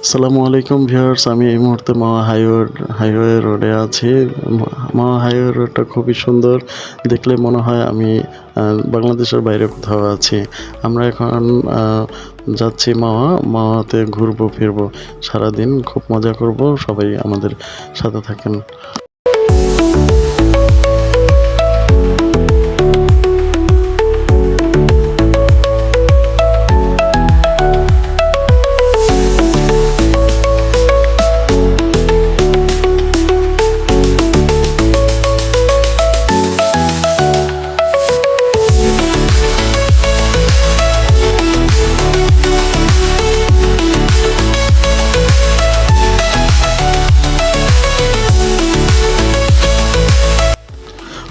আসসালামু আলাইকুম ভিউয়ার্স, আমি এই মুহূর্তে মাওয়া হাইওয়ে রোডে আছি। মাওয়া হাইওয়ে রোডটা খুবই সুন্দর। দেখলে মনে হয় আমি বাংলাদেশের বাইরে কোথাও আছি। আমরা এখন যাচ্ছি মাওয়াতে ঘুরবো ফিরবো। সারাদিন খুব মজা করব। সবাই আমাদের সাথে থাকেন।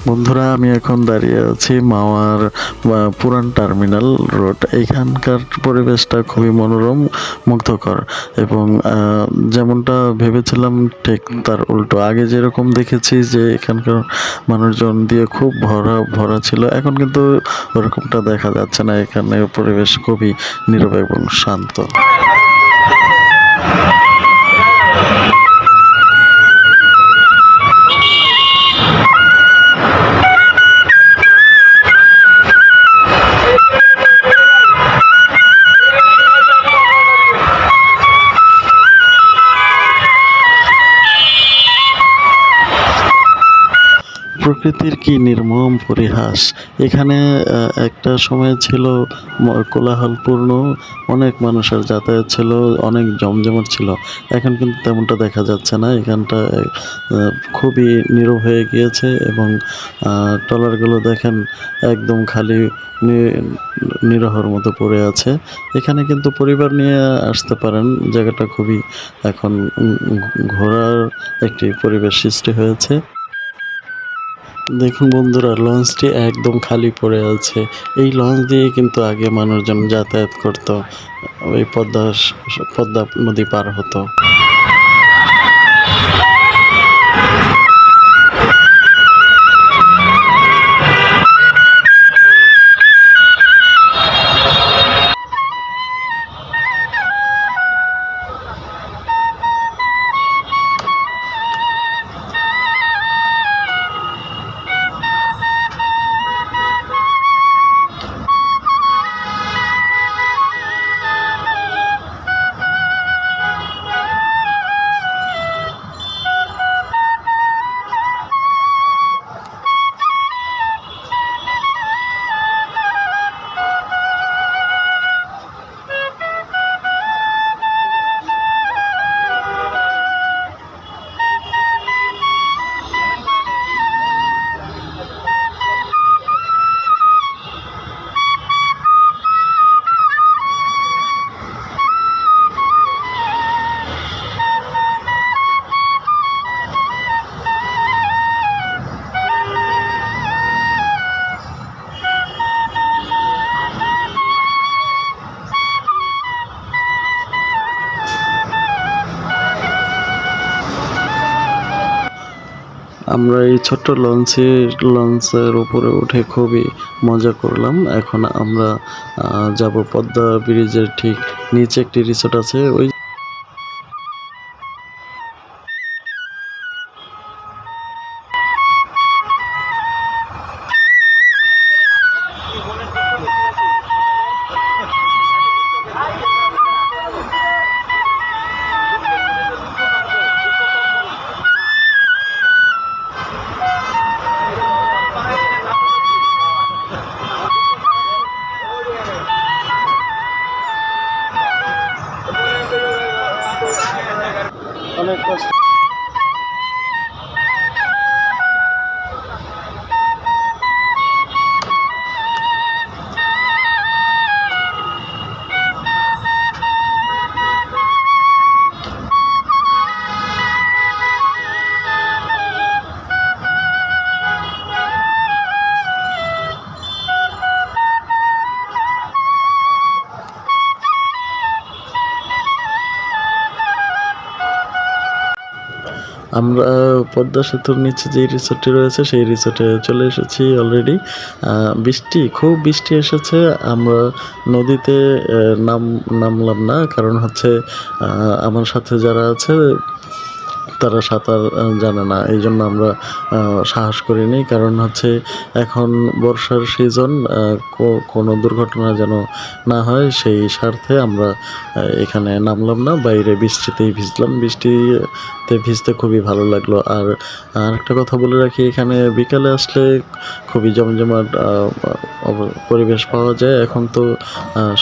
বন্ধুরা, আমি এখন দাঁড়িয়ে আছি মাওয়ার পুরান টার্মিনাল রোড। এইখানকার পরিবেশটা খুবই মনোরম, মুগ্ধকর এবং যেমনটা ভেবেছিলাম ঠিক তার উল্টো। আগে যেরকম দেখেছি যে এখানকার মানুষজন দিয়ে খুব ভরা ভরা ছিল, এখন কিন্তু ওরকমটা দেখা যাচ্ছে না। এখানে পরিবেশ খুবই নীরব এবং শান্ত। প্রকৃতির কি নির্মম পরিহাস! এখানে একটা সময় ছিল কোলাহলপূর্ণ, অনেক মানুষের যাতায়াত ছিল, অনেক জমজমাট ছিল। এখন কিন্তু তেমনটা দেখা যাচ্ছে না। এখানটা খুবই নীরব হয়ে গিয়েছে এবং ট্রলারগুলো দেখেন একদম খালি নিরহর মতো পড়ে আছে। এখানে কিন্তু পরিবার নিয়ে আসতে পারেন। জায়গাটা খুবই এখন ঘোরার একটি পরিবেশ সৃষ্টি হয়েছে। দেখুন বন্ধুরা, লঞ্চটি একদম খালি পড়ে আছে। এই লঞ্চ দিয়ে কিন্তু আগে মানুষজন যাতায়াত করত, ওই পদ্মা নদী পার হতো। আমরা এই ছোট্ট লঞ্চের উপরে উঠে খুবই মজা করলাম। এখন আমরা যাব পদ্মা ব্রিজের ঠিক নিচে একটি রিসোর্ট আছে। ওই অনেক কষ্ট। আমরা পদ্মা সেতুর নিচে যেই রিসোর্টটি রয়েছে সেই রিসোর্টে চলে এসেছি অলরেডি। খুব বৃষ্টি এসেছে। আমরা নদীতে নামলাম না। কারণ হচ্ছে আমার সাথে যারা আছে তারা সাঁতার জানে না। এইজন্য আমরা সাহস করিনি। কারণ হচ্ছে এখন বর্ষার সিজন, কোনো দুর্ঘটনা যেন না হয় সেই স্বার্থে আমরা এখানে নামলাম না। বাইরে বৃষ্টিতেই ভিজলাম। বৃষ্টিতে ভিজতে খুবই ভালো লাগলো। আর আরেকটা কথা বলে রাখি, এখানে বিকালে আসলে খুবই জমজমাট পরিবেশ পাওয়া যায়। এখন তো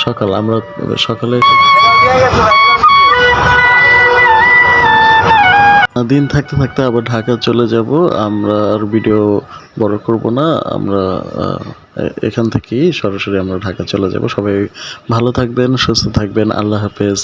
সকাল, আমরা সকালে দিন থাকতে থাকতে আবার ঢাকা চলে যাব। আমরা আর ভিডিও বড় করব না। আমরা এখান থেকেই সরাসরি আমরা ঢাকা চলে যাব। সবাই ভালো থাকবেন, সুস্থ থাকবেন। আল্লাহ হাফেজ।